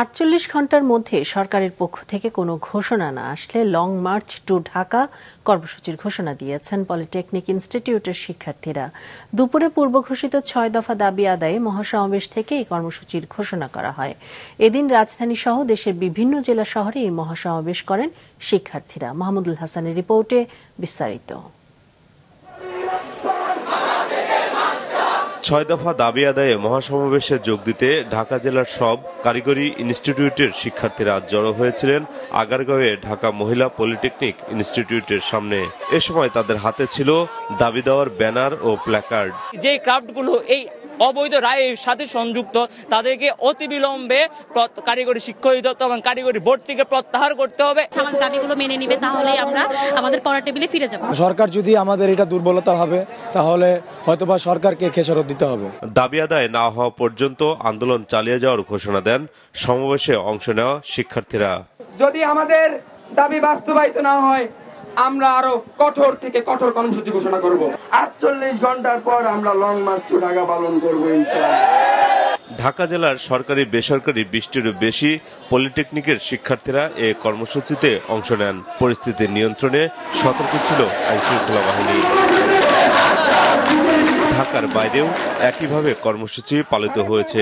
৪৮ ঘন্টার মধ্যে সরকারের পক্ষ থেকে কোনো ঘোষণা না আসলে লং মার্চ টু ঢাকা কর্মসূচির ঘোষণা দিয়েছেন পলিটেকনিক ইনস্টিটিউটের শিক্ষার্থীরা। দুপুরে পূর্ব ঘোষিত ৬ দফা দাবি আদায়ে মহাসমাবেশ থেকে এই কর্মসূচির ঘোষণা করা হয়। এদিন রাজধানী সহ দেশের বিভিন্ন জেলা শহরে এই মহাসমাবেশ করেন শিক্ষার্থীরা। মাহমুদুল হাসানের রিপোর্টে বিস্তারিত। ৬ দফা দাবি আদায়ে মহাসমাবেশে যোগ দিতে ঢাকা জেলার সব কারিগরি ইনস্টিটিউটের শিক্ষার্থীরা জড়ো হয়েছিলেন আগারগাঁওয়ে ঢাকা মহিলা পলিটেকনিক ইনস্টিটিউটের সামনে। এ সময় তাদের হাতে ছিল দাবি দেওয়ার ব্যানার ও প্ল্যাকার্ড। যে ক্রাফটগুলো এই অবৈধ রায়ের সাথে সংযুক্ত তাদেরকে অতিবিলম্বে কারিগরি শিক্ষা অধিদপ্তর এবং কারিগরি বোর্ড থেকে প্রত্যাহার করতে হবে। আমাদের দাবিগুলো মেনে নিবে, তাহলে আমরা আমাদের পড়ার টেবিলে ফিরে যাব। সরকার যদি আমাদের এটা দুর্বলতা হবে তাহলে হয়তোবা সরকারকে খেসারত দিতে হবে। দাবি আদায় না হওয়া পর্যন্ত আন্দোলন চালিয়ে যাওয়ার ঘোষণা দেন সমাবেশে অংশ নেওয়া শিক্ষার্থীরা। যদি আমাদের দাবি বাস্তবায়িত না হয় আমরা আরো কঠোর থেকে কঠোর কর্মসূচি ঘোষণা করব। ৪৮ ঘন্টার পর আমরা লং মার্চ টু ঢাকা পালন করব ইনশাআল্লাহ। ঢাকা জেলার সরকারি বেসরকারি ২০টিরও বেশি পলিটেকনিকের শিক্ষার্থীরা এ কর্মসূচিতে অংশ নেন। পরিস্থিতি নিয়ন্ত্রণে সতর্ক ছিল আইনশৃঙ্খলা বাহিনী। ঢাকার বাইরেও একইভাবে কর্মসূচি পালিত হয়েছে।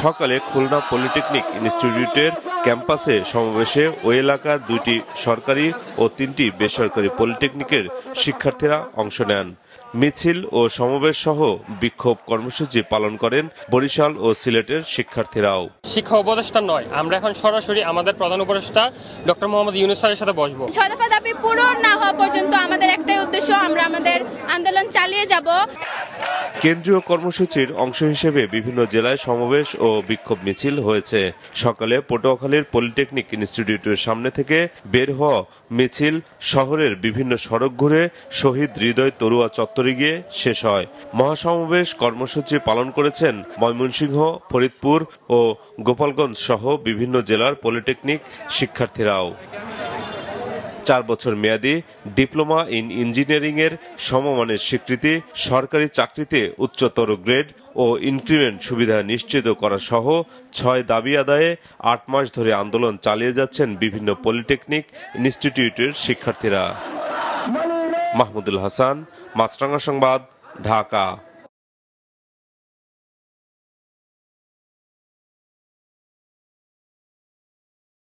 সকালে খুলনা পলিটেকনিক ইনস্টিটিউটের ক্যাম্পাসে সমাবেশে ওই এলাকার ২টি সরকারি ও ৩টি বেসরকারি পলিটেকনিকের শিক্ষার্থীরা অংশ নেন। মিছিল ও সমাবেশ সহ বিক্ষোভ কর্মসূচি পালন করেন বরিশাল ও সিলেটের শিক্ষার্থীরাও। শিক্ষা উপদেষ্টা নয়, আমরা এখন সরাসরি আমাদের প্রধান উপদেষ্টা ডক্টর মোহাম্মদ ইউনূস স্যারের সাথে বসবো। ৬ দফা দাবি পূরণ না হওয়া পর্যন্ত আমাদের একটাই উদ্দেশ্য, আমরা আমাদের আন্দোলন চালিয়ে যাব। কেন্দ্রীয় কর্মসূচির অংশ হিসেবে বিভিন্ন জেলায় সমাবেশ ও বিক্ষোভ মিছিল হয়েছে। সকালে পটুয়াখালীর পলিটেকনিক ইনস্টিটিউটের সামনে থেকে বের হওয়া মিছিল শহরের বিভিন্ন সড়ক ঘুরে শহীদ হৃদয় তরুয়া চত্বরে গিয়ে শেষ হয়। মহাসমাবেশ কর্মসূচি পালন করেছেন ময়মনসিংহ, ফরিদপুর ও গোপালগঞ্জ সহ বিভিন্ন জেলার পলিটেকনিক শিক্ষার্থীরাও। ৪ বছর মেয়াদী ডিপ্লোমা ইন ইঞ্জিনিয়ারিং এর সমমানের স্বীকৃতি, সরকারি চাকরিতে উচ্চতর গ্রেড ও ইনক্রিমেন্ট সুবিধা নিশ্চিত করা সহ ৬ দাবি আদায়ে ৮ মাস ধরে আন্দোলন চালিয়ে যাচ্ছেন বিভিন্ন পলিটেকনিক ইনস্টিটিউটের শিক্ষার্থীরা। মাহমুদুল হাসান, মাছরাঙা সংবাদ, ঢাকা।